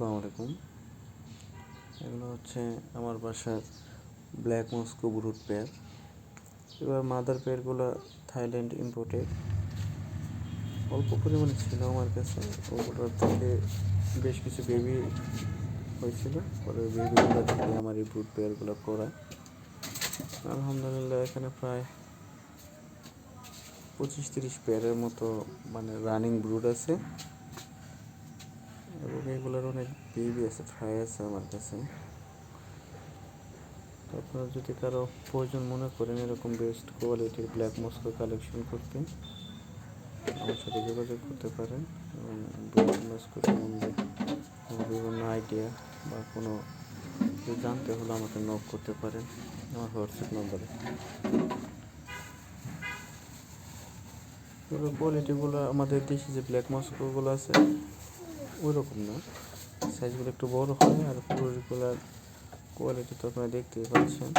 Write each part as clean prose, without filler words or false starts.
আসসালামু আলাইকুম। এগুলো হচ্ছে আমার বাসার ব্ল্যাক মস্কো ব্রুড পেয়ার। এবার মাদার পেয়ারগুলো থাইল্যান্ড ইম্পোর্টেড, অল্প পরিমাণে ছিল আমার কাছে। ওগুলোর থেকে বেশ কিছু বেবি হয়েছিল, পরে বেবিগুলো থেকে আমার এই ব্রুড পেয়ারগুলো করা। আলহামদুলিল্লাহ এখানে প্রায় 25-30 পেয়ারের মতো রানিং ব্রুড আছে, এবং এগুলোর অনেক বেবি আছে, ফ্রাই আছে আমার কাছে। তো আপনারা যদি কারো প্রয়োজন মনে করেন এরকম বেস্ট কোয়ালিটির ব্ল্যাক মস্কো কালেকশন করতে, আমার সাথে যোগাযোগ করতে পারেন। এবং ব্ল্যাক মস্কো সম্বন্ধে বিভিন্ন আইডিয়া বা কোনো কিছু জানতে হলে আমাকে নক করতে পারেন আমার হোয়াটসঅ্যাপ নম্বরে। এবার কোয়ালিটিগুলো আমাদের দেশে যে ব্ল্যাক মস্কোগুলো আছে ওই রকম না, সাইজগুলো একটু বড় হয়। আর পুরোগুলার কোয়ালিটি তো আপনারা দেখতেই পাচ্ছেন।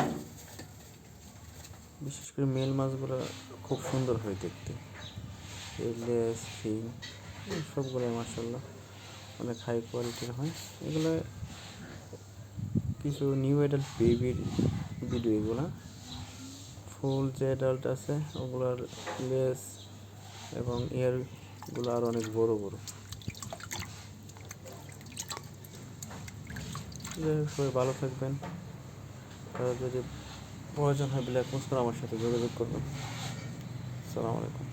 বিশেষ করে মেল মাছগুলো খুব সুন্দর হয় দেখতে, এই লেস ফিং সবগুলোই মাশাআল্লাহ অনেক হাই কোয়ালিটির হয়। এগুলো কিছু নিউ অ্যাডাল্ট বেবির ভিডিও, এগুলো ফুল যে অ্যাডাল্ট আছে ওগুলোর লেস এবং ইয়ারগুলো আর অনেক বড় বড়। সবাই ভালো থাকবেন। কারো যদি প্রয়োজন হয় ব্ল্যাক মস্কো আমার সাথে যোগাযোগ করবেন। আসসালামু আলাইকুম।